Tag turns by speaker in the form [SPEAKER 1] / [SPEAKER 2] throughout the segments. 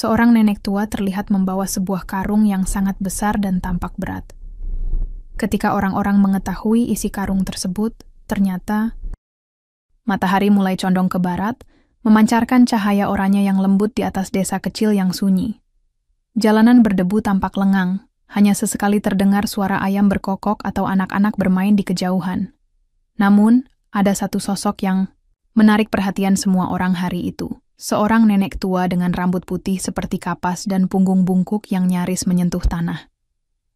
[SPEAKER 1] Seorang nenek tua terlihat membawa sebuah karung yang sangat besar dan tampak berat. Ketika orang-orang mengetahui isi karung tersebut, ternyata matahari mulai condong ke barat, memancarkan cahaya oranye yang lembut di atas desa kecil yang sunyi. Jalanan berdebu tampak lengang, hanya sesekali terdengar suara ayam berkokok atau anak-anak bermain di kejauhan. Namun, ada satu sosok yang menarik perhatian semua orang hari itu. Seorang nenek tua dengan rambut putih seperti kapas dan punggung bungkuk yang nyaris menyentuh tanah.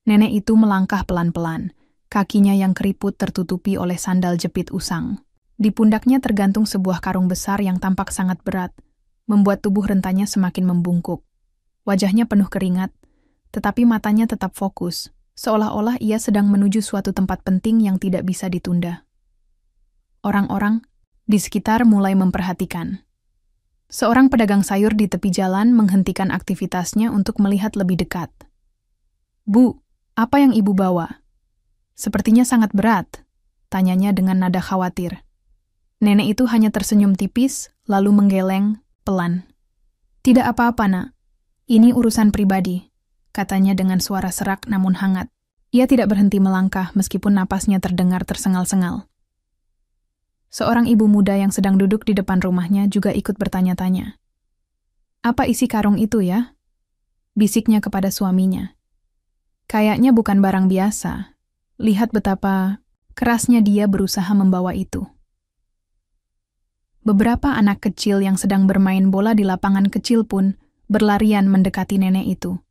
[SPEAKER 1] Nenek itu melangkah pelan-pelan, kakinya yang keriput tertutupi oleh sandal jepit usang. Di pundaknya tergantung sebuah karung besar yang tampak sangat berat, membuat tubuh rentanya semakin membungkuk. Wajahnya penuh keringat, tetapi matanya tetap fokus, seolah-olah ia sedang menuju suatu tempat penting yang tidak bisa ditunda. Orang-orang di sekitar mulai memperhatikan. Seorang pedagang sayur di tepi jalan menghentikan aktivitasnya untuk melihat lebih dekat. "Bu, apa yang ibu bawa?" "Sepertinya sangat berat," tanyanya dengan nada khawatir. Nenek itu hanya tersenyum tipis, lalu menggeleng pelan. "Tidak apa-apa, Nak. Ini urusan pribadi," katanya dengan suara serak namun hangat. Ia tidak berhenti melangkah meskipun napasnya terdengar tersengal-sengal. Seorang ibu muda yang sedang duduk di depan rumahnya juga ikut bertanya-tanya. "Apa isi karung itu ya?" bisiknya kepada suaminya. "Kayaknya bukan barang biasa. Lihat betapa kerasnya dia berusaha membawa itu." Beberapa anak kecil yang sedang bermain bola di lapangan kecil pun berlarian mendekati nenek itu.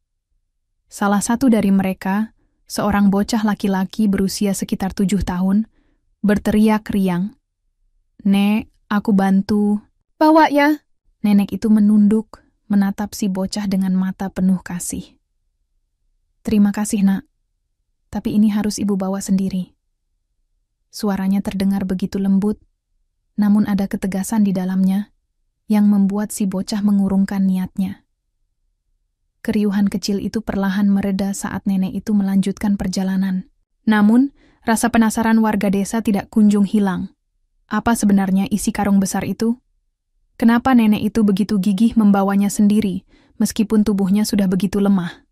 [SPEAKER 1] Salah satu dari mereka, seorang bocah laki-laki berusia sekitar 7 tahun, berteriak riang, "Nek, aku bantu." "Bawa ya." Nenek itu menunduk, menatap si bocah dengan mata penuh kasih. "Terima kasih, Nak. Tapi ini harus ibu bawa sendiri." Suaranya terdengar begitu lembut, namun ada ketegasan di dalamnya yang membuat si bocah mengurungkan niatnya. Keriuhan kecil itu perlahan mereda saat nenek itu melanjutkan perjalanan. Namun, rasa penasaran warga desa tidak kunjung hilang. Apa sebenarnya isi karung besar itu? Kenapa nenek itu begitu gigih membawanya sendiri, meskipun tubuhnya sudah begitu lemah?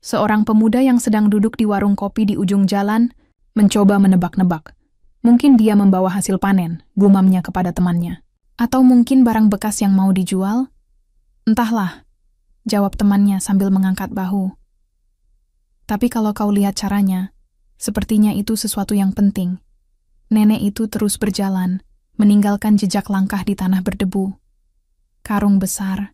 [SPEAKER 1] Seorang pemuda yang sedang duduk di warung kopi di ujung jalan, mencoba menebak-nebak. Mungkin dia membawa hasil panen, gumamnya kepada temannya. Atau mungkin barang bekas yang mau dijual? Entahlah, jawab temannya sambil mengangkat bahu. Tapi kalau kau lihat caranya, sepertinya itu sesuatu yang penting. Nenek itu terus berjalan, meninggalkan jejak langkah di tanah berdebu. Karung besar.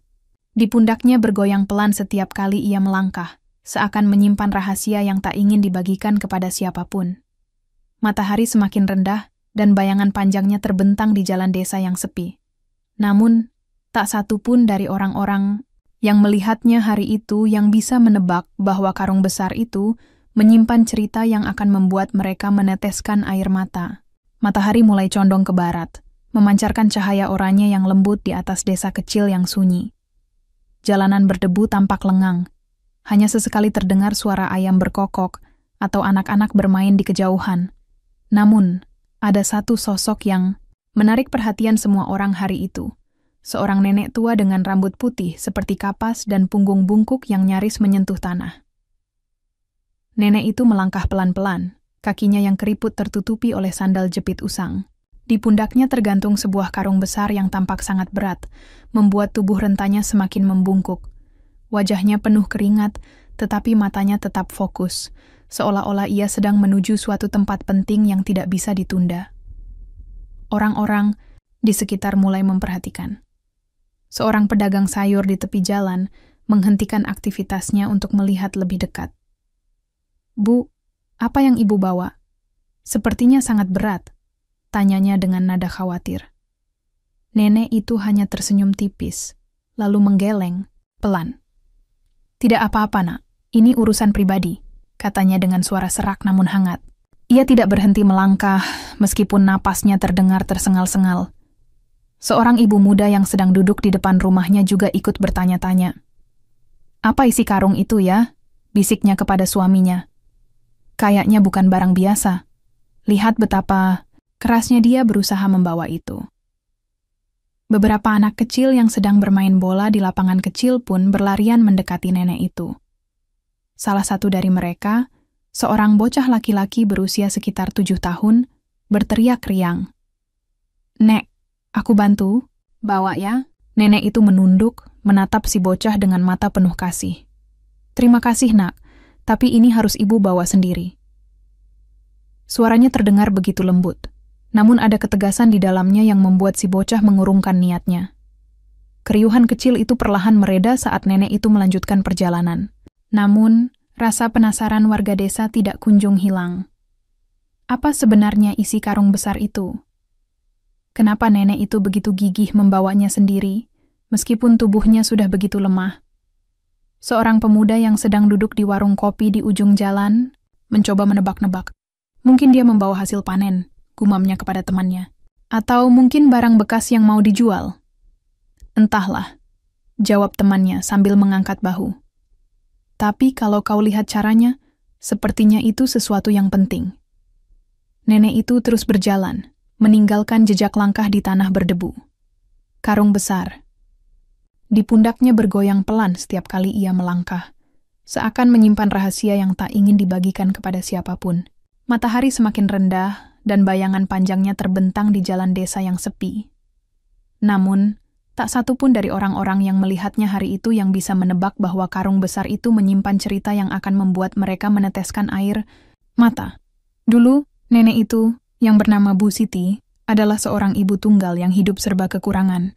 [SPEAKER 1] Di pundaknya bergoyang pelan setiap kali ia melangkah, seakan menyimpan rahasia yang tak ingin dibagikan kepada siapapun. Matahari semakin rendah, dan bayangan panjangnya terbentang di jalan desa yang sepi. Namun, tak satu pun dari orang-orang yang melihatnya hari itu yang bisa menebak bahwa karung besar itu menyimpan cerita yang akan membuat mereka meneteskan air mata. Matahari mulai condong ke barat, memancarkan cahaya oranye yang lembut di atas desa kecil yang sunyi. Jalanan berdebu tampak lengang. Hanya sesekali terdengar suara ayam berkokok atau anak-anak bermain di kejauhan. Namun, ada satu sosok yang menarik perhatian semua orang hari itu. Seorang nenek tua dengan rambut putih seperti kapas dan punggung bungkuk yang nyaris menyentuh tanah. Nenek itu melangkah pelan-pelan. Kakinya yang keriput tertutupi oleh sandal jepit usang. Di pundaknya tergantung sebuah karung besar yang tampak sangat berat, membuat tubuh rentanya semakin membungkuk. Wajahnya penuh keringat, tetapi matanya tetap fokus, seolah-olah ia sedang menuju suatu tempat penting yang tidak bisa ditunda. Orang-orang di sekitar mulai memperhatikan. Seorang pedagang sayur di tepi jalan menghentikan aktivitasnya untuk melihat lebih dekat. "Bu, apa yang ibu bawa? Sepertinya sangat berat," tanyanya dengan nada khawatir. Nenek itu hanya tersenyum tipis, lalu menggeleng pelan. "Tidak apa-apa, Nak. Ini urusan pribadi," katanya dengan suara serak namun hangat. Ia tidak berhenti melangkah, meskipun napasnya terdengar tersengal-sengal. Seorang ibu muda yang sedang duduk di depan rumahnya juga ikut bertanya-tanya. "Apa isi karung itu ya?" bisiknya kepada suaminya. "Kayaknya bukan barang biasa. Lihat betapa kerasnya dia berusaha membawa itu." Beberapa anak kecil yang sedang bermain bola di lapangan kecil pun berlarian mendekati nenek itu. Salah satu dari mereka, seorang bocah laki-laki berusia sekitar 7 tahun, berteriak riang. "Nek, aku bantu, bawa ya." Nenek itu menunduk, menatap si bocah dengan mata penuh kasih. "Terima kasih, nak, tapi ini harus ibu bawa sendiri." Suaranya terdengar begitu lembut, namun ada ketegasan di dalamnya yang membuat si bocah mengurungkan niatnya. Keriuhan kecil itu perlahan mereda saat nenek itu melanjutkan perjalanan. Namun, rasa penasaran warga desa tidak kunjung hilang. Apa sebenarnya isi karung besar itu? Kenapa nenek itu begitu gigih membawanya sendiri, meskipun tubuhnya sudah begitu lemah? Seorang pemuda yang sedang duduk di warung kopi di ujung jalan mencoba menebak-nebak. Mungkin dia membawa hasil panen, gumamnya kepada temannya. Atau mungkin barang bekas yang mau dijual. "Entahlah," jawab temannya sambil mengangkat bahu. "Tapi kalau kau lihat caranya, sepertinya itu sesuatu yang penting." Nenek itu terus berjalan, meninggalkan jejak langkah di tanah berdebu. Karung besar. Di pundaknya bergoyang pelan setiap kali ia melangkah, seakan menyimpan rahasia yang tak ingin dibagikan kepada siapapun. Matahari semakin rendah, dan bayangan panjangnya terbentang di jalan desa yang sepi. Namun, tak satu pun dari orang-orang yang melihatnya hari itu yang bisa menebak bahwa karung besar itu menyimpan cerita yang akan membuat mereka meneteskan air mata. Dulu, nenek itu, yang bernama Bu Siti, adalah seorang ibu tunggal yang hidup serba kekurangan.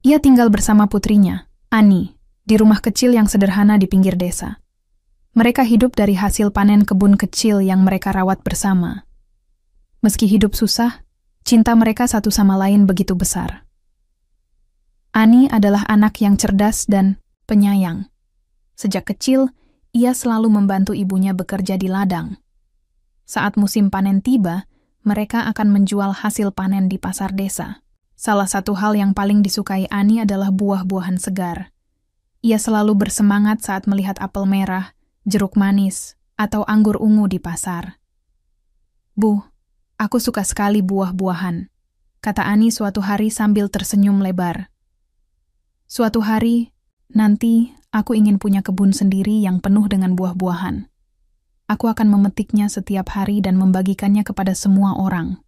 [SPEAKER 1] Ia tinggal bersama putrinya, Ani, di rumah kecil yang sederhana di pinggir desa. Mereka hidup dari hasil panen kebun kecil yang mereka rawat bersama. Meski hidup susah, cinta mereka satu sama lain begitu besar. Ani adalah anak yang cerdas dan penyayang. Sejak kecil, ia selalu membantu ibunya bekerja di ladang. Saat musim panen tiba, mereka akan menjual hasil panen di pasar desa. Salah satu hal yang paling disukai Ani adalah buah-buahan segar. Ia selalu bersemangat saat melihat apel merah, jeruk manis, atau anggur ungu di pasar. "Bu, aku suka sekali buah-buahan," kata Ani suatu hari sambil tersenyum lebar. "Suatu hari, nanti aku ingin punya kebun sendiri yang penuh dengan buah-buahan. Aku akan memetiknya setiap hari dan membagikannya kepada semua orang."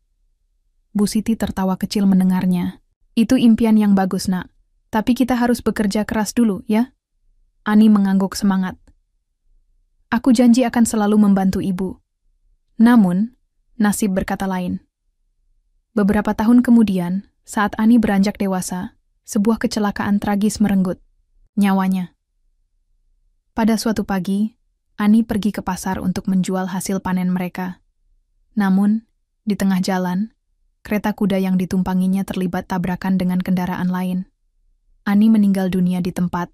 [SPEAKER 1] Bu Siti tertawa kecil mendengarnya. "Itu impian yang bagus, nak. Tapi kita harus bekerja keras dulu, ya?" Ani mengangguk semangat. "Aku janji akan selalu membantu ibu." Namun, nasib berkata lain. Beberapa tahun kemudian, saat Ani beranjak dewasa, sebuah kecelakaan tragis merenggut nyawanya. Pada suatu pagi, Ani pergi ke pasar untuk menjual hasil panen mereka. Namun, di tengah jalan, kereta kuda yang ditumpanginya terlibat tabrakan dengan kendaraan lain. Ani meninggal dunia di tempat.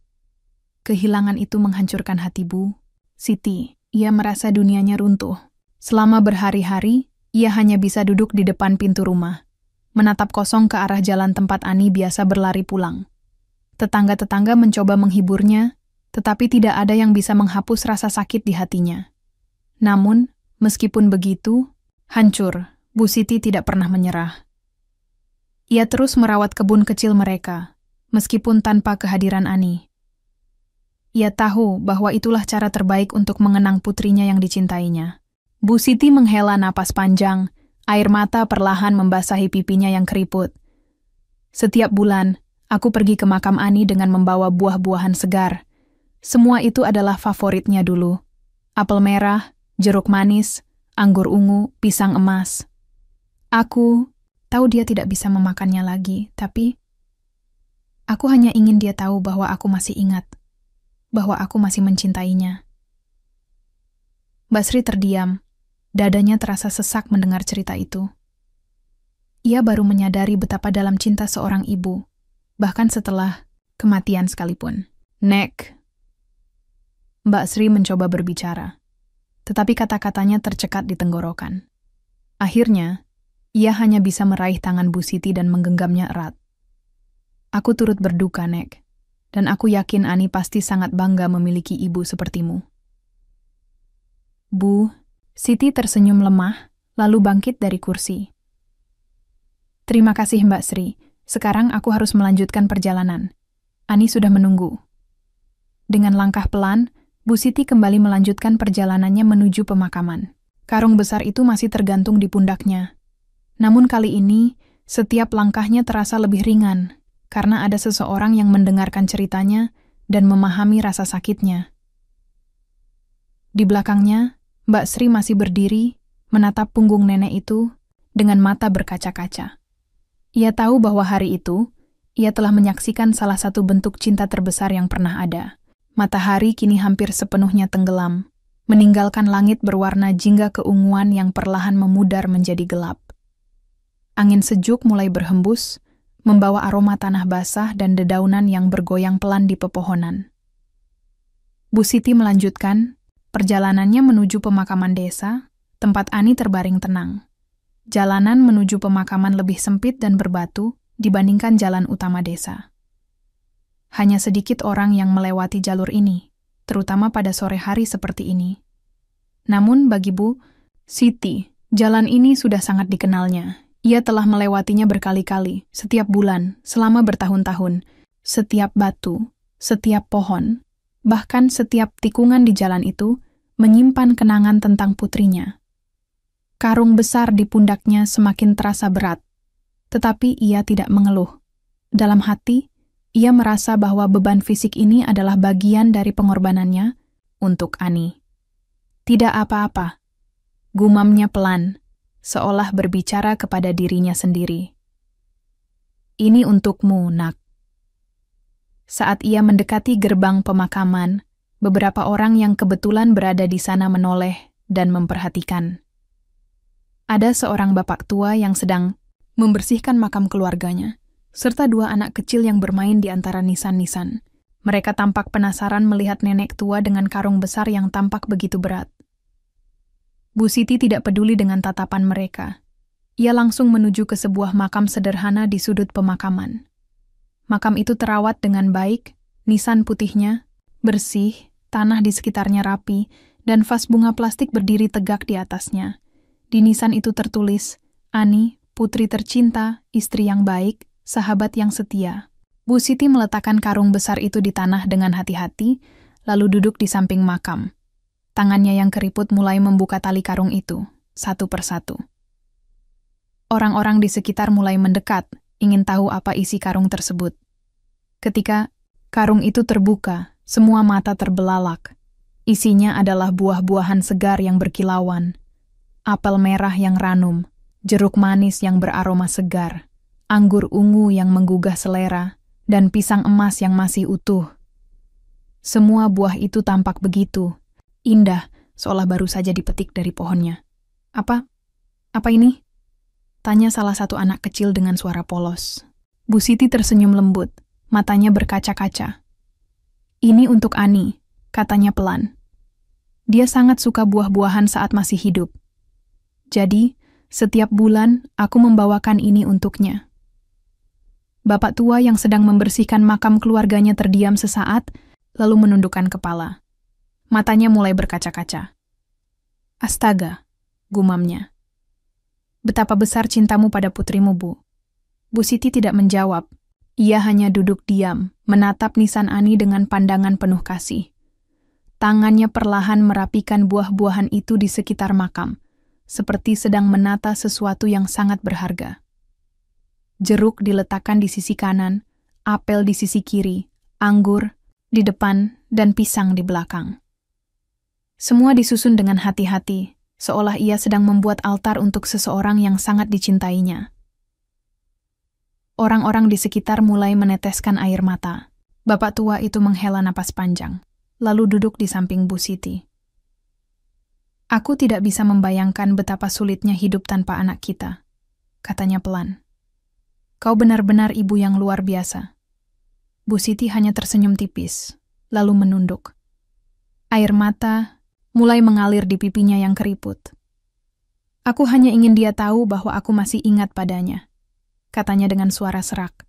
[SPEAKER 1] Kehilangan itu menghancurkan hati Bu Siti. Ia merasa dunianya runtuh. Selama berhari-hari, ia hanya bisa duduk di depan pintu rumah, menatap kosong ke arah jalan tempat Ani biasa berlari pulang. Tetangga-tetangga mencoba menghiburnya, tetapi tidak ada yang bisa menghapus rasa sakit di hatinya. Namun, meskipun begitu, hancur, Bu Siti tidak pernah menyerah. Ia terus merawat kebun kecil mereka, meskipun tanpa kehadiran Ani. Ia tahu bahwa itulah cara terbaik untuk mengenang putrinya yang dicintainya. Bu Siti menghela napas panjang, air mata perlahan membasahi pipinya yang keriput. "Setiap bulan, aku pergi ke makam Ani dengan membawa buah-buahan segar. Semua itu adalah favoritnya dulu. Apel merah, jeruk manis, anggur ungu, pisang emas. Aku tahu dia tidak bisa memakannya lagi, tapi aku hanya ingin dia tahu bahwa aku masih ingat, bahwa aku masih mencintainya." Basri terdiam, dadanya terasa sesak mendengar cerita itu. Ia baru menyadari betapa dalam cinta seorang ibu, bahkan setelah kematian sekalipun. "Nek." Mbak Sri mencoba berbicara, tetapi kata-katanya tercekat di tenggorokan. Akhirnya, ia hanya bisa meraih tangan Bu Siti dan menggenggamnya erat. "Aku turut berduka, Nek, dan aku yakin Ani pasti sangat bangga memiliki ibu sepertimu." Bu Siti tersenyum lemah, lalu bangkit dari kursi. "Terima kasih Mbak Sri, Sekarang aku harus melanjutkan perjalanan. Ani sudah menunggu. Dengan langkah pelan, Bu Siti kembali melanjutkan perjalanannya menuju pemakaman. Karung besar itu masih tergantung di pundaknya. Namun kali ini, setiap langkahnya terasa lebih ringan, karena ada seseorang yang mendengarkan ceritanya dan memahami rasa sakitnya. Di belakangnya, Mbak Sri masih berdiri, menatap punggung nenek itu dengan mata berkaca-kaca. Ia tahu bahwa hari itu, ia telah menyaksikan salah satu bentuk cinta terbesar yang pernah ada. Matahari kini hampir sepenuhnya tenggelam, meninggalkan langit berwarna jingga keunguan yang perlahan memudar menjadi gelap. Angin sejuk mulai berhembus, membawa aroma tanah basah dan dedaunan yang bergoyang pelan di pepohonan. Bu Siti melanjutkan perjalanannya menuju pemakaman desa, tempat Ani terbaring tenang. Jalanan menuju pemakaman lebih sempit dan berbatu dibandingkan jalan utama desa. Hanya sedikit orang yang melewati jalur ini, terutama pada sore hari seperti ini. Namun bagi Bu Siti, jalan ini sudah sangat dikenalnya. Ia telah melewatinya berkali-kali, setiap bulan, selama bertahun-tahun. Setiap batu, setiap pohon, bahkan setiap tikungan di jalan itu menyimpan kenangan tentang putrinya. Karung besar di pundaknya semakin terasa berat, tetapi ia tidak mengeluh. Dalam hati, ia merasa bahwa beban fisik ini adalah bagian dari pengorbanannya untuk Ani. Tidak apa-apa, gumamnya pelan, seolah berbicara kepada dirinya sendiri. Ini untukmu, nak. Saat ia mendekati gerbang pemakaman, beberapa orang yang kebetulan berada di sana menoleh dan memperhatikan. Ada seorang bapak tua yang sedang membersihkan makam keluarganya, serta dua anak kecil yang bermain di antara nisan-nisan. Mereka tampak penasaran melihat nenek tua dengan karung besar yang tampak begitu berat. Bu Siti tidak peduli dengan tatapan mereka. Ia langsung menuju ke sebuah makam sederhana di sudut pemakaman. Makam itu terawat dengan baik, nisan putihnya, bersih, tanah di sekitarnya rapi, dan vas bunga plastik berdiri tegak di atasnya. Di nisan itu tertulis, Ani, putri tercinta, istri yang baik, sahabat yang setia. Bu Siti meletakkan karung besar itu di tanah dengan hati-hati, lalu duduk di samping makam. Tangannya yang keriput mulai membuka tali karung itu, satu persatu. Orang-orang di sekitar mulai mendekat, ingin tahu apa isi karung tersebut. Ketika karung itu terbuka, semua mata terbelalak. Isinya adalah buah-buahan segar yang berkilauan, apel merah yang ranum, jeruk manis yang beraroma segar, anggur ungu yang menggugah selera, dan pisang emas yang masih utuh. Semua buah itu tampak begitu indah, seolah baru saja dipetik dari pohonnya. Apa ini? Tanya salah satu anak kecil dengan suara polos. Bu Siti tersenyum lembut, matanya berkaca-kaca. Ini untuk Ani, katanya pelan. Dia sangat suka buah-buahan saat masih hidup. Jadi, setiap bulan aku membawakan ini untuknya. Bapak tua yang sedang membersihkan makam keluarganya terdiam sesaat, lalu menundukkan kepala. Matanya mulai berkaca-kaca. Astaga, gumamnya. Betapa besar cintamu pada putrimu, Bu. Bu Siti tidak menjawab. Ia hanya duduk diam, menatap nisan Ani dengan pandangan penuh kasih. Tangannya perlahan merapikan buah-buahan itu di sekitar makam, seperti sedang menata sesuatu yang sangat berharga. Jeruk diletakkan di sisi kanan, apel di sisi kiri, anggur di depan, dan pisang di belakang. Semua disusun dengan hati-hati, seolah ia sedang membuat altar untuk seseorang yang sangat dicintainya. Orang-orang di sekitar mulai meneteskan air mata. Bapak tua itu menghela napas panjang, lalu duduk di samping Bu Siti. Aku tidak bisa membayangkan betapa sulitnya hidup tanpa anak kita, katanya pelan. Kau benar-benar ibu yang luar biasa. Bu Siti hanya tersenyum tipis, lalu menunduk. Air mata mulai mengalir di pipinya yang keriput. Aku hanya ingin dia tahu bahwa aku masih ingat padanya, katanya dengan suara serak.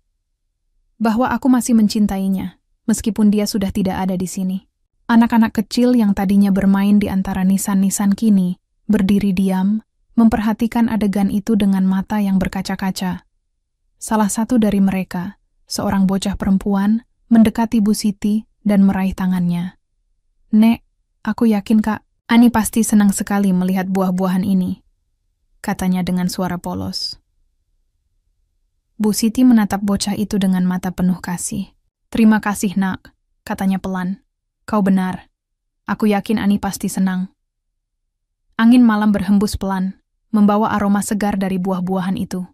[SPEAKER 1] Bahwa aku masih mencintainya, meskipun dia sudah tidak ada di sini. Anak-anak kecil yang tadinya bermain di antara nisan-nisan kini, berdiri diam, memperhatikan adegan itu dengan mata yang berkaca-kaca. Salah satu dari mereka, seorang bocah perempuan, mendekati Bu Siti dan meraih tangannya. "Nek, aku yakin Kak, Ani pasti senang sekali melihat buah-buahan ini," katanya dengan suara polos. Bu Siti menatap bocah itu dengan mata penuh kasih. "Terima kasih, Nak," katanya pelan. "Kau benar. Aku yakin Ani pasti senang." Angin malam berhembus pelan, membawa aroma segar dari buah-buahan itu.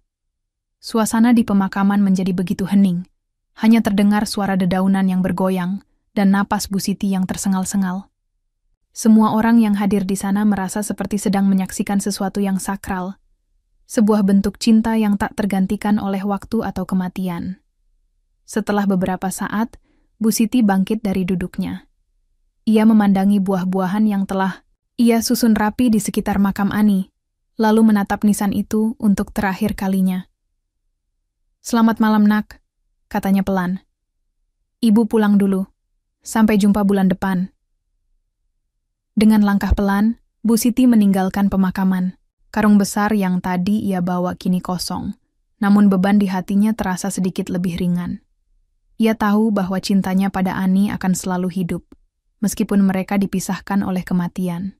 [SPEAKER 1] Suasana di pemakaman menjadi begitu hening. Hanya terdengar suara dedaunan yang bergoyang dan napas Bu Siti yang tersengal-sengal. Semua orang yang hadir di sana merasa seperti sedang menyaksikan sesuatu yang sakral, sebuah bentuk cinta yang tak tergantikan oleh waktu atau kematian. Setelah beberapa saat, Bu Siti bangkit dari duduknya. Ia memandangi buah-buahan yang telah ia susun rapi di sekitar makam Ani, lalu menatap nisan itu untuk terakhir kalinya. "Selamat malam, Nak," katanya pelan. "Ibu pulang dulu. Sampai jumpa bulan depan." Dengan langkah pelan, Bu Siti meninggalkan pemakaman. Karung besar yang tadi ia bawa kini kosong, namun beban di hatinya terasa sedikit lebih ringan. Ia tahu bahwa cintanya pada Ani akan selalu hidup, meskipun mereka dipisahkan oleh kematian.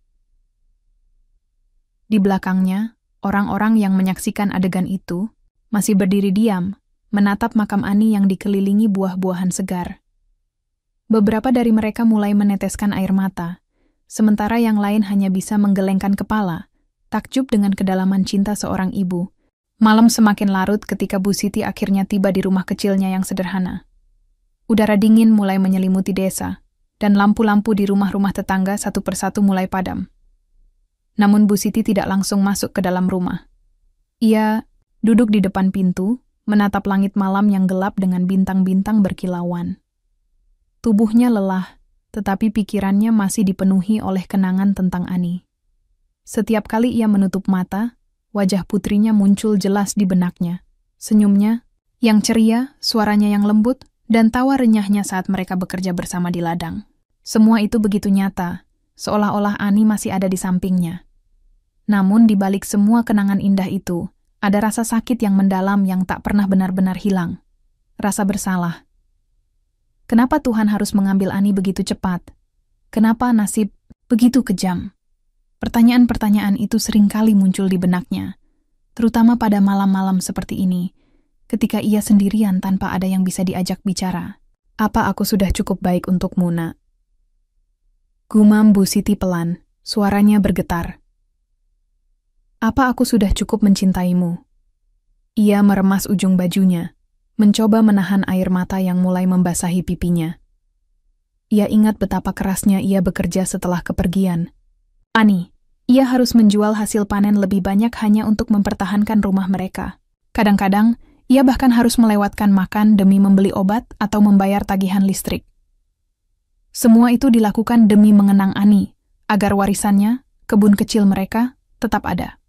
[SPEAKER 1] Di belakangnya, orang-orang yang menyaksikan adegan itu masih berdiri diam, menatap makam Ani yang dikelilingi buah-buahan segar. Beberapa dari mereka mulai meneteskan air mata, sementara yang lain hanya bisa menggelengkan kepala, takjub dengan kedalaman cinta seorang ibu. Malam semakin larut ketika Bu Siti akhirnya tiba di rumah kecilnya yang sederhana. Udara dingin mulai menyelimuti desa, dan lampu-lampu di rumah-rumah tetangga satu persatu mulai padam. Namun Bu Siti tidak langsung masuk ke dalam rumah. Ia duduk di depan pintu, menatap langit malam yang gelap dengan bintang-bintang berkilauan. Tubuhnya lelah, tetapi pikirannya masih dipenuhi oleh kenangan tentang Ani. Setiap kali ia menutup mata, wajah putrinya muncul jelas di benaknya. Senyumnya yang ceria, suaranya yang lembut, dan tawa renyahnya saat mereka bekerja bersama di ladang. Semua itu begitu nyata, seolah-olah Ani masih ada di sampingnya. Namun di balik semua kenangan indah itu, ada rasa sakit yang mendalam yang tak pernah benar-benar hilang. Rasa bersalah. Kenapa Tuhan harus mengambil Ani begitu cepat? Kenapa nasib begitu kejam? Pertanyaan-pertanyaan itu seringkali muncul di benaknya, terutama pada malam-malam seperti ini, ketika ia sendirian tanpa ada yang bisa diajak bicara. "Apa aku sudah cukup baik untukmu, Nak?" Gumam Bu Siti pelan, suaranya bergetar. "Apa aku sudah cukup mencintaimu?" Ia meremas ujung bajunya, mencoba menahan air mata yang mulai membasahi pipinya. Ia ingat betapa kerasnya ia bekerja setelah kepergian Ani. Ia harus menjual hasil panen lebih banyak hanya untuk mempertahankan rumah mereka. Kadang-kadang, ia bahkan harus melewatkan makan demi membeli obat atau membayar tagihan listrik. Semua itu dilakukan demi mengenang Ani, agar warisannya, kebun kecil mereka, tetap ada.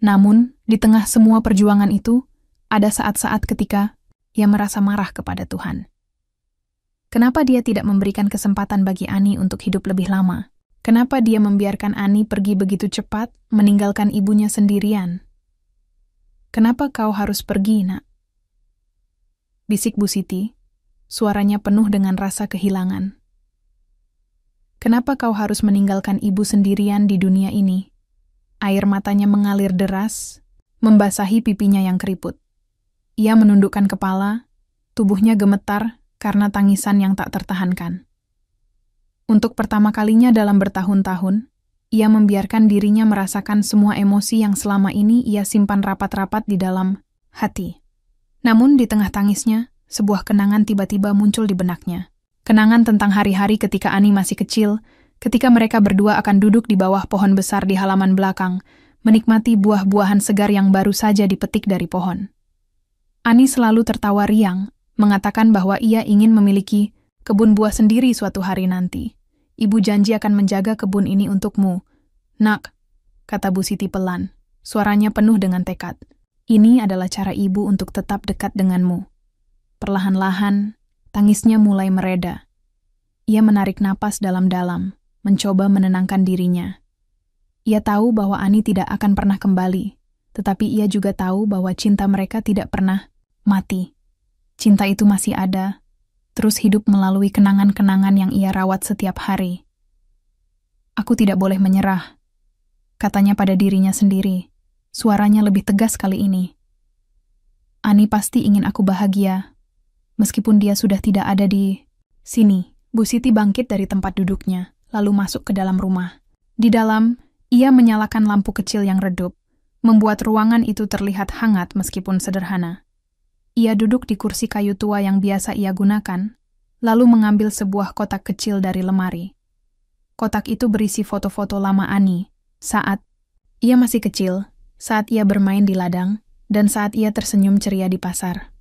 [SPEAKER 1] Namun, di tengah semua perjuangan itu, ada saat-saat ketika ia merasa marah kepada Tuhan. Kenapa dia tidak memberikan kesempatan bagi Ani untuk hidup lebih lama? Kenapa dia membiarkan Ani pergi begitu cepat, meninggalkan ibunya sendirian? "Kenapa kau harus pergi, Nak?" bisik Bu Siti, suaranya penuh dengan rasa kehilangan. "Kenapa kau harus meninggalkan ibu sendirian di dunia ini?" Air matanya mengalir deras, membasahi pipinya yang keriput. Ia menundukkan kepala, tubuhnya gemetar karena tangisan yang tak tertahankan. Untuk pertama kalinya dalam bertahun-tahun, ia membiarkan dirinya merasakan semua emosi yang selama ini ia simpan rapat-rapat di dalam hati. Namun di tengah tangisnya, sebuah kenangan tiba-tiba muncul di benaknya. Kenangan tentang hari-hari ketika Ani masih kecil, ketika mereka berdua akan duduk di bawah pohon besar di halaman belakang, menikmati buah-buahan segar yang baru saja dipetik dari pohon. Ani selalu tertawa riang, mengatakan bahwa ia ingin memiliki kebun buah sendiri suatu hari nanti. "Ibu janji akan menjaga kebun ini untukmu, Nak," kata Bu Siti pelan, suaranya penuh dengan tekad. "Ini adalah cara ibu untuk tetap dekat denganmu." Perlahan-lahan, tangisnya mulai mereda. Ia menarik napas dalam-dalam, mencoba menenangkan dirinya. Ia tahu bahwa Ani tidak akan pernah kembali, tetapi ia juga tahu bahwa cinta mereka tidak pernah mati. Cinta itu masih ada, terus hidup melalui kenangan-kenangan yang ia rawat setiap hari. Aku tidak boleh menyerah, katanya pada dirinya sendiri. Suaranya lebih tegas kali ini. Ani pasti ingin aku bahagia, meskipun dia sudah tidak ada di sini. Bu Siti bangkit dari tempat duduknya, lalu masuk ke dalam rumah. Di dalam, ia menyalakan lampu kecil yang redup, membuat ruangan itu terlihat hangat meskipun sederhana. Ia duduk di kursi kayu tua yang biasa ia gunakan, lalu mengambil sebuah kotak kecil dari lemari. Kotak itu berisi foto-foto lama Ani, saat ia masih kecil, saat ia bermain di ladang, dan saat ia tersenyum ceria di pasar.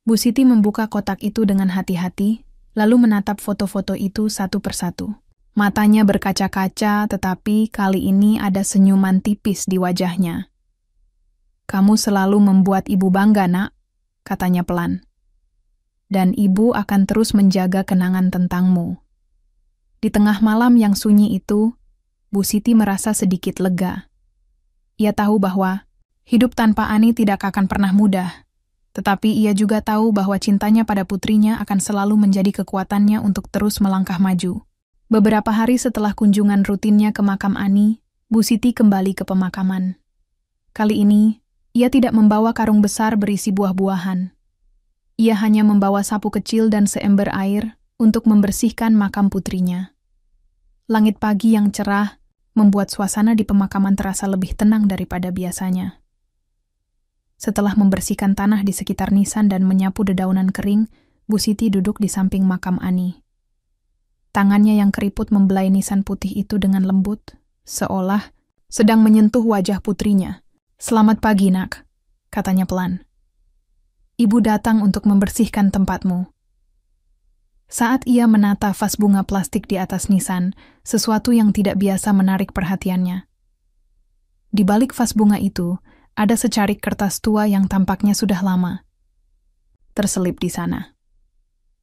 [SPEAKER 1] Bu Siti membuka kotak itu dengan hati-hati, lalu menatap foto-foto itu satu persatu. Matanya berkaca-kaca, tetapi kali ini ada senyuman tipis di wajahnya. "Kamu selalu membuat ibu bangga, Nak," katanya pelan. "Dan ibu akan terus menjaga kenangan tentangmu." Di tengah malam yang sunyi itu, Bu Siti merasa sedikit lega. Ia tahu bahwa hidup tanpa Ani tidak akan pernah mudah. Tetapi ia juga tahu bahwa cintanya pada putrinya akan selalu menjadi kekuatannya untuk terus melangkah maju. Beberapa hari setelah kunjungan rutinnya ke makam Ani, Bu Siti kembali ke pemakaman. Kali ini, ia tidak membawa karung besar berisi buah-buahan. Ia hanya membawa sapu kecil dan seember air untuk membersihkan makam putrinya. Langit pagi yang cerah membuat suasana di pemakaman terasa lebih tenang daripada biasanya. Setelah membersihkan tanah di sekitar nisan dan menyapu dedaunan kering, Bu Siti duduk di samping makam Ani. Tangannya yang keriput membelai nisan putih itu dengan lembut, seolah sedang menyentuh wajah putrinya. "Selamat pagi, Nak," katanya pelan. "Ibu datang untuk membersihkan tempatmu." Saat ia menata vas bunga plastik di atas nisan, sesuatu yang tidak biasa menarik perhatiannya. Di balik vas bunga itu, ada secarik kertas tua yang tampaknya sudah lama terselip di sana.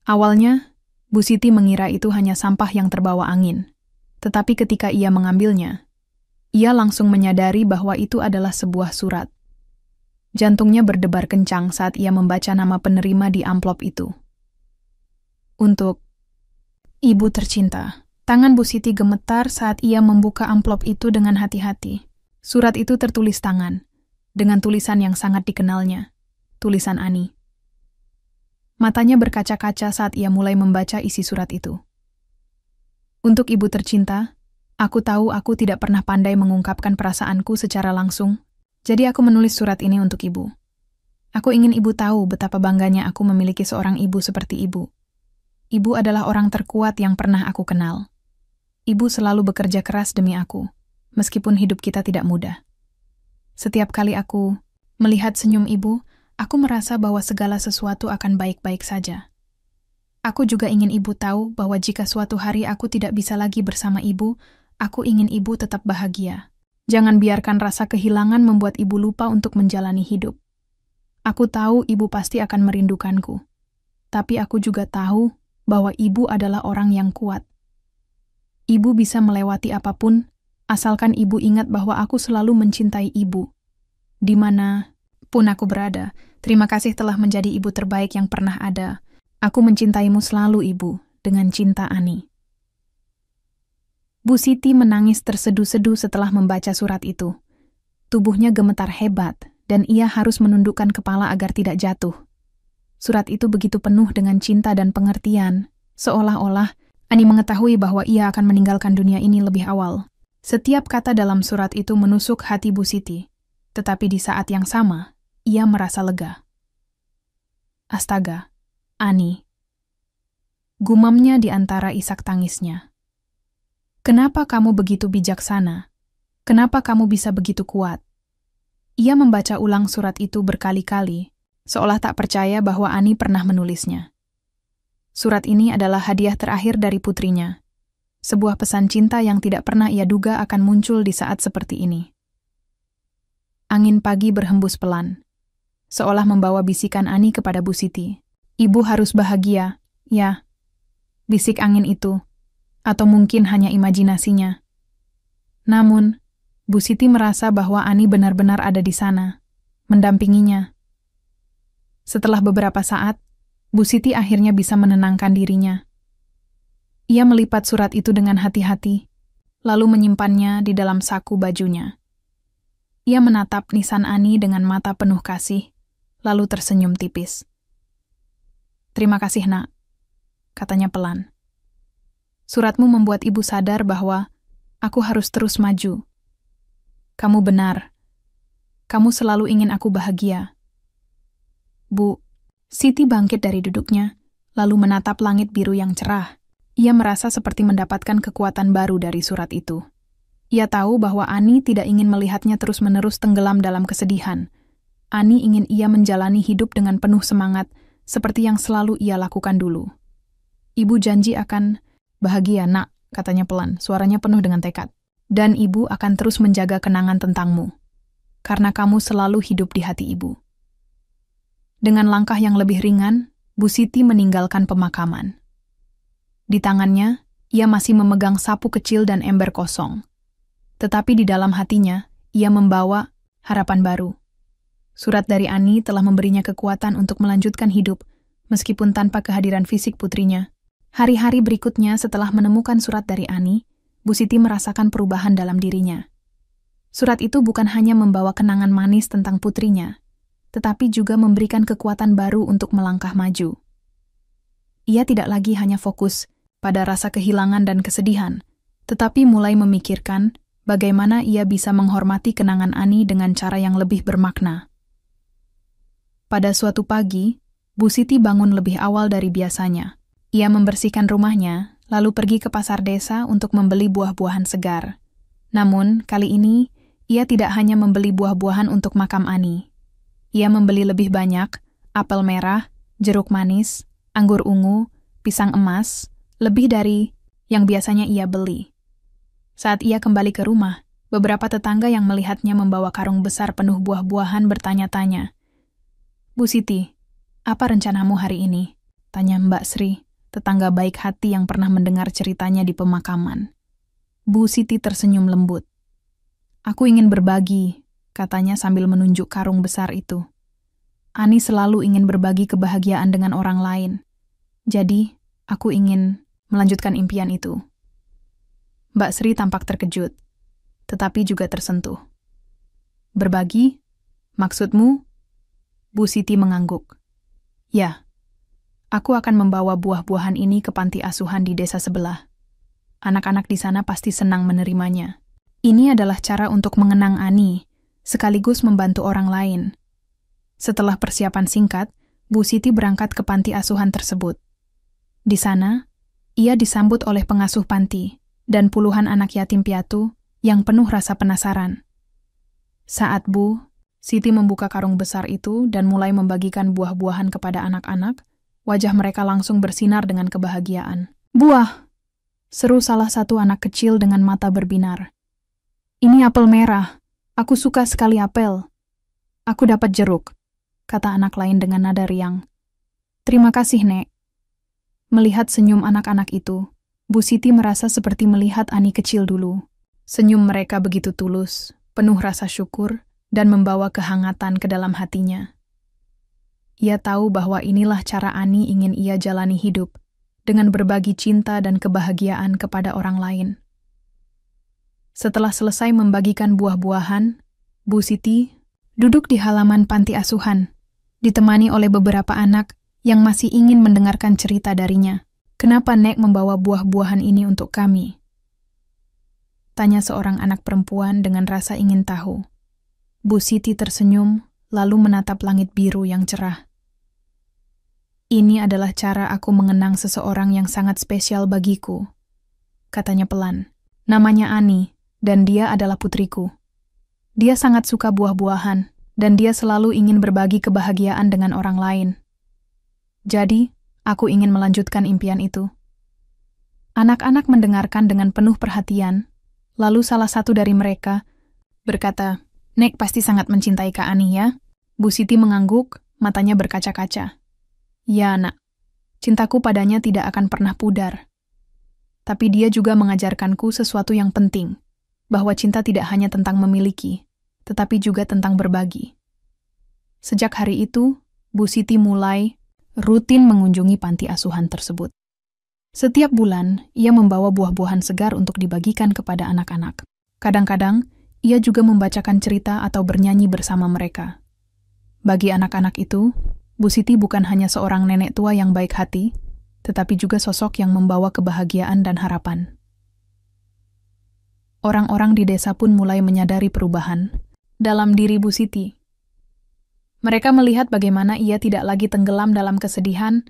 [SPEAKER 1] Awalnya, Bu Siti mengira itu hanya sampah yang terbawa angin. Tetapi ketika ia mengambilnya, ia langsung menyadari bahwa itu adalah sebuah surat. Jantungnya berdebar kencang saat ia membaca nama penerima di amplop itu. "Untuk ibu tercinta." Tangan Bu Siti gemetar saat ia membuka amplop itu dengan hati-hati. Surat itu tertulis tangan, dengan tulisan yang sangat dikenalnya, tulisan Ani. Matanya berkaca-kaca saat ia mulai membaca isi surat itu. "Untuk ibu tercinta, aku tahu aku tidak pernah pandai mengungkapkan perasaanku secara langsung, jadi aku menulis surat ini untuk ibu. Aku ingin ibu tahu betapa bangganya aku memiliki seorang ibu seperti ibu. Ibu adalah orang terkuat yang pernah aku kenal. Ibu selalu bekerja keras demi aku, meskipun hidup kita tidak mudah. Setiap kali aku melihat senyum ibu, aku merasa bahwa segala sesuatu akan baik-baik saja. Aku juga ingin ibu tahu bahwa jika suatu hari aku tidak bisa lagi bersama ibu, aku ingin ibu tetap bahagia. Jangan biarkan rasa kehilangan membuat ibu lupa untuk menjalani hidup. Aku tahu ibu pasti akan merindukanku. Tapi aku juga tahu bahwa ibu adalah orang yang kuat. Ibu bisa melewati apapun, asalkan ibu ingat bahwa aku selalu mencintai ibu. Di mana pun aku berada, terima kasih telah menjadi ibu terbaik yang pernah ada. Aku mencintaimu selalu, ibu, dengan cinta Ani." Bu Siti menangis terseduh-seduh setelah membaca surat itu. Tubuhnya gemetar hebat, dan ia harus menundukkan kepala agar tidak jatuh. Surat itu begitu penuh dengan cinta dan pengertian, seolah-olah Ani mengetahui bahwa ia akan meninggalkan dunia ini lebih awal. Setiap kata dalam surat itu menusuk hati Bu Siti, tetapi di saat yang sama, ia merasa lega. "Astaga, Ani," gumamnya di antara isak tangisnya. "Kenapa kamu begitu bijaksana? Kenapa kamu bisa begitu kuat?" Ia membaca ulang surat itu berkali-kali, seolah tak percaya bahwa Ani pernah menulisnya. Surat ini adalah hadiah terakhir dari putrinya, sebuah pesan cinta yang tidak pernah ia duga akan muncul di saat seperti ini. Angin pagi berhembus pelan, seolah membawa bisikan Ani kepada Bu Siti. "Ibu harus bahagia, ya," bisik angin itu, atau mungkin hanya imajinasinya. Namun, Bu Siti merasa bahwa Ani benar-benar ada di sana, mendampinginya. Setelah beberapa saat, Bu Siti akhirnya bisa menenangkan dirinya. Ia melipat surat itu dengan hati-hati, lalu menyimpannya di dalam saku bajunya. Ia menatap nisan Ani dengan mata penuh kasih, lalu tersenyum tipis. "Terima kasih, Nak," katanya pelan. "Suratmu membuat ibu sadar bahwa aku harus terus maju. Kamu benar. Kamu selalu ingin aku bahagia." Bu Siti bangkit dari duduknya, lalu menatap langit biru yang cerah. Ia merasa seperti mendapatkan kekuatan baru dari surat itu. Ia tahu bahwa Ani tidak ingin melihatnya terus-menerus tenggelam dalam kesedihan. Ani ingin ia menjalani hidup dengan penuh semangat, seperti yang selalu ia lakukan dulu. "Ibu janji akan bahagia, Nak," katanya pelan, suaranya penuh dengan tekad. "Dan ibu akan terus menjaga kenangan tentangmu, karena kamu selalu hidup di hati ibu." Dengan langkah yang lebih ringan, Bu Siti meninggalkan pemakaman. Di tangannya, ia masih memegang sapu kecil dan ember kosong. Tetapi di dalam hatinya, ia membawa harapan baru. Surat dari Ani telah memberinya kekuatan untuk melanjutkan hidup, meskipun tanpa kehadiran fisik putrinya. Hari-hari berikutnya setelah menemukan surat dari Ani, Bu Siti merasakan perubahan dalam dirinya. Surat itu bukan hanya membawa kenangan manis tentang putrinya, tetapi juga memberikan kekuatan baru untuk melangkah maju. Ia tidak lagi hanya fokus pada rasa kehilangan dan kesedihan, tetapi mulai memikirkan bagaimana ia bisa menghormati kenangan Ani dengan cara yang lebih bermakna. Pada suatu pagi, Bu Siti bangun lebih awal dari biasanya. Ia membersihkan rumahnya, lalu pergi ke pasar desa untuk membeli buah-buahan segar. Namun, kali ini, ia tidak hanya membeli buah-buahan untuk makam Ani. Ia membeli lebih banyak, apel merah, jeruk manis, anggur ungu, pisang emas, lebih dari yang biasanya ia beli. Saat ia kembali ke rumah, beberapa tetangga yang melihatnya membawa karung besar penuh buah-buahan bertanya-tanya. "Bu Siti, apa rencanamu hari ini?" tanya Mbak Sri, tetangga baik hati yang pernah mendengar ceritanya di pemakaman. Bu Siti tersenyum lembut. "Aku ingin berbagi," katanya sambil menunjuk karung besar itu. "Ani selalu ingin berbagi kebahagiaan dengan orang lain. Jadi, aku ingin melanjutkan impian itu." Mbak Sri tampak terkejut, tetapi juga tersentuh. "Berbagi? Maksudmu?" Bu Siti mengangguk. "Ya, aku akan membawa buah-buahan ini ke panti asuhan di desa sebelah. Anak-anak di sana pasti senang menerimanya. Ini adalah cara untuk mengenang Ani, sekaligus membantu orang lain." Setelah persiapan singkat, Bu Siti berangkat ke panti asuhan tersebut. Di sana, ia disambut oleh pengasuh panti dan puluhan anak yatim piatu yang penuh rasa penasaran. Saat Bu Siti membuka karung besar itu dan mulai membagikan buah-buahan kepada anak-anak, wajah mereka langsung bersinar dengan kebahagiaan. "Buah!" seru salah satu anak kecil dengan mata berbinar. "Ini apel merah. Aku suka sekali apel." "Aku dapat jeruk," kata anak lain dengan nada riang. "Terima kasih, Nek." Melihat senyum anak-anak itu, Bu Siti merasa seperti melihat Ani kecil dulu. Senyum mereka begitu tulus, penuh rasa syukur, dan membawa kehangatan ke dalam hatinya. Ia tahu bahwa inilah cara Ani ingin ia jalani hidup, dengan berbagi cinta dan kebahagiaan kepada orang lain. Setelah selesai membagikan buah-buahan, Bu Siti duduk di halaman panti asuhan, ditemani oleh beberapa anak yang masih ingin mendengarkan cerita darinya. "Kenapa Nek membawa buah-buahan ini untuk kami?" tanya seorang anak perempuan dengan rasa ingin tahu. Bu Siti tersenyum, lalu menatap langit biru yang cerah. "Ini adalah cara aku mengenang seseorang yang sangat spesial bagiku," katanya pelan. "Namanya Ani, dan dia adalah putriku. Dia sangat suka buah-buahan, dan dia selalu ingin berbagi kebahagiaan dengan orang lain. Jadi, aku ingin melanjutkan impian itu." Anak-anak mendengarkan dengan penuh perhatian, lalu salah satu dari mereka berkata, "Nek pasti sangat mencintai Kak Ani ya?" Bu Siti mengangguk, matanya berkaca-kaca. "Ya, Nak. Cintaku padanya tidak akan pernah pudar. Tapi dia juga mengajarkanku sesuatu yang penting. bahwa cinta tidak hanya tentang memiliki, tetapi juga tentang berbagi. Sejak hari itu, Bu Siti mulai rutin mengunjungi panti asuhan tersebut. Setiap bulan, ia membawa buah-buahan segar untuk dibagikan kepada anak-anak. Kadang-kadang, ia juga membacakan cerita atau bernyanyi bersama mereka. Bagi anak-anak itu, Bu Siti bukan hanya seorang nenek tua yang baik hati, tetapi juga sosok yang membawa kebahagiaan dan harapan. Orang-orang di desa pun mulai menyadari perubahan dalam diri Bu Siti. Mereka melihat bagaimana ia tidak lagi tenggelam dalam kesedihan,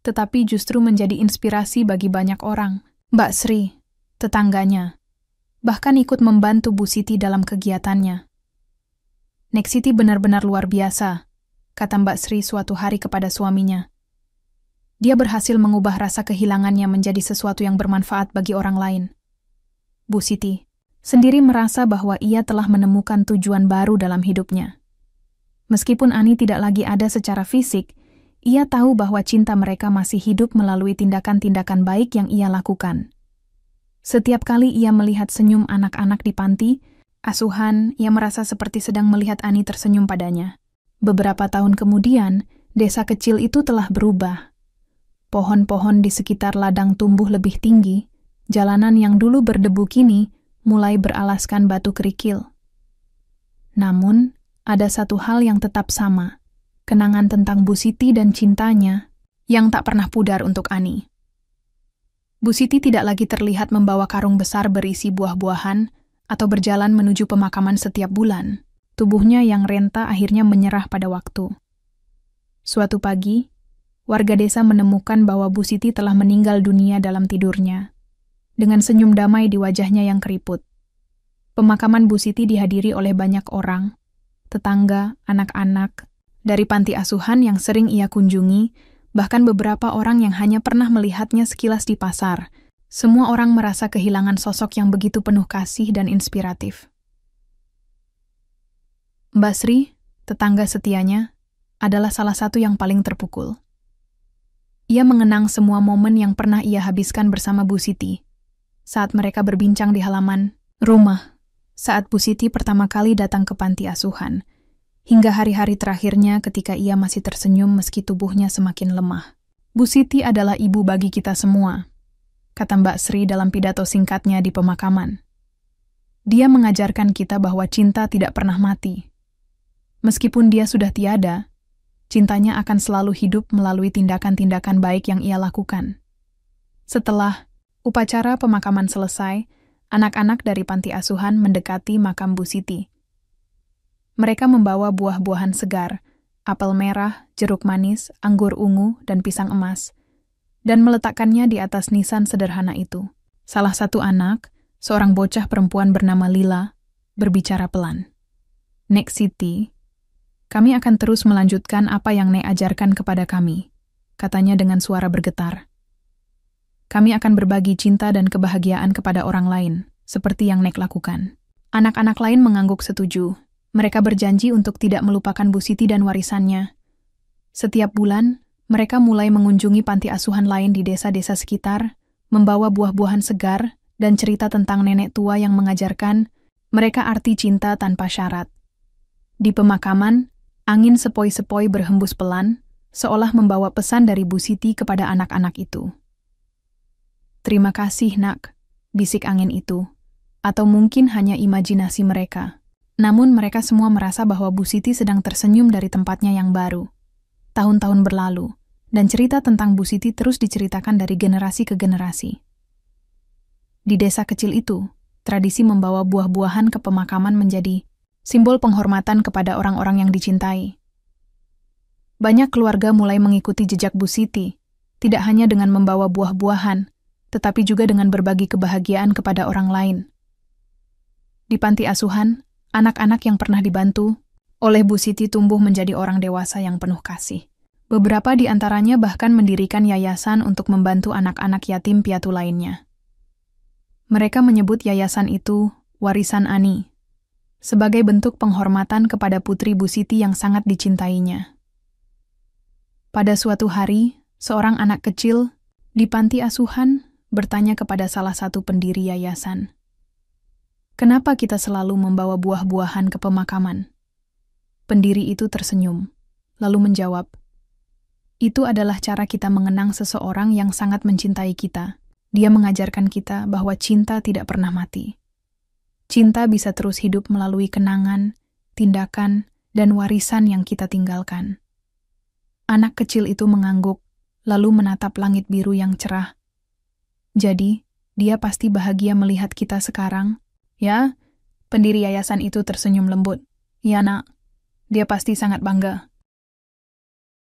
[SPEAKER 1] tetapi justru menjadi inspirasi bagi banyak orang. Mbak Sri, tetangganya, bahkan ikut membantu Bu Siti dalam kegiatannya. Nek Siti benar-benar luar biasa, kata Mbak Sri suatu hari kepada suaminya. Dia berhasil mengubah rasa kehilangannya menjadi sesuatu yang bermanfaat bagi orang lain. Bu Siti sendiri merasa bahwa ia telah menemukan tujuan baru dalam hidupnya. Meskipun Ani tidak lagi ada secara fisik, ia tahu bahwa cinta mereka masih hidup melalui tindakan-tindakan baik yang ia lakukan. Setiap kali ia melihat senyum anak-anak di panti asuhan, ia merasa seperti sedang melihat Ani tersenyum padanya. Beberapa tahun kemudian, desa kecil itu telah berubah. Pohon-pohon di sekitar ladang tumbuh lebih tinggi, jalanan yang dulu berdebu kini mulai beralaskan batu kerikil. Namun, ada satu hal yang tetap sama, kenangan tentang Bu Siti dan cintanya yang tak pernah pudar untuk Ani. Bu Siti tidak lagi terlihat membawa karung besar berisi buah-buahan atau berjalan menuju pemakaman setiap bulan. Tubuhnya yang renta akhirnya menyerah pada waktu. Suatu pagi, warga desa menemukan bahwa Bu Siti telah meninggal dunia dalam tidurnya, dengan senyum damai di wajahnya yang keriput. Pemakaman Bu Siti dihadiri oleh banyak orang, tetangga, anak-anak, dari panti asuhan yang sering ia kunjungi, bahkan beberapa orang yang hanya pernah melihatnya sekilas di pasar. Semua orang merasa kehilangan sosok yang begitu penuh kasih dan inspiratif. Mbak Sri, tetangga setianya, adalah salah satu yang paling terpukul. Ia mengenang semua momen yang pernah ia habiskan bersama Bu Siti, saat mereka berbincang di halaman rumah, saat Bu Siti pertama kali datang ke panti asuhan, hingga hari-hari terakhirnya ketika ia masih tersenyum meski tubuhnya semakin lemah. Bu Siti adalah ibu bagi kita semua, kata Mbak Sri dalam pidato singkatnya di pemakaman. Dia mengajarkan kita bahwa cinta tidak pernah mati. Meskipun dia sudah tiada, cintanya akan selalu hidup melalui tindakan-tindakan baik yang ia lakukan. Setelah upacara pemakaman selesai, anak-anak dari panti asuhan mendekati makam Bu Siti. Mereka membawa buah-buahan segar, apel merah, jeruk manis, anggur ungu, dan pisang emas, dan meletakkannya di atas nisan sederhana itu. Salah satu anak, seorang bocah perempuan bernama Lila, berbicara pelan. Nek Siti, kami akan terus melanjutkan apa yang Nek ajarkan kepada kami, katanya dengan suara bergetar. Kami akan berbagi cinta dan kebahagiaan kepada orang lain, seperti yang Nek lakukan. Anak-anak lain mengangguk setuju. Mereka berjanji untuk tidak melupakan Bu Siti dan warisannya. Setiap bulan, mereka mulai mengunjungi panti asuhan lain di desa-desa sekitar, membawa buah-buahan segar dan cerita tentang nenek tua yang mengajarkan mereka arti cinta tanpa syarat. Di pemakaman, angin sepoi-sepoi berhembus pelan, seolah membawa pesan dari Bu Siti kepada anak-anak itu. Terima kasih, Nak, bisik angin itu, atau mungkin hanya imajinasi mereka. Namun mereka semua merasa bahwa Bu Siti sedang tersenyum dari tempatnya yang baru. Tahun-tahun berlalu, dan cerita tentang Bu Siti terus diceritakan dari generasi ke generasi. Di desa kecil itu, tradisi membawa buah-buahan ke pemakaman menjadi simbol penghormatan kepada orang-orang yang dicintai. Banyak keluarga mulai mengikuti jejak Bu Siti, tidak hanya dengan membawa buah-buahan, tetapi juga dengan berbagi kebahagiaan kepada orang lain. Di panti asuhan, anak-anak yang pernah dibantu oleh Bu Siti tumbuh menjadi orang dewasa yang penuh kasih. Beberapa di antaranya bahkan mendirikan yayasan untuk membantu anak-anak yatim piatu lainnya. Mereka menyebut yayasan itu Warisan Ani, sebagai bentuk penghormatan kepada putri Bu Siti yang sangat dicintainya. Pada suatu hari, seorang anak kecil di panti asuhan bertanya kepada salah satu pendiri yayasan, Kenapa kita selalu membawa buah-buahan ke pemakaman? Pendiri itu tersenyum, lalu menjawab, itu adalah cara kita mengenang seseorang yang sangat mencintai kita. Dia mengajarkan kita bahwa cinta tidak pernah mati. Cinta bisa terus hidup melalui kenangan, tindakan, dan warisan yang kita tinggalkan. Anak kecil itu mengangguk, lalu menatap langit biru yang cerah. Jadi, dia pasti bahagia melihat kita sekarang. Ya, pendiri yayasan itu tersenyum lembut. Ya nak, dia pasti sangat bangga.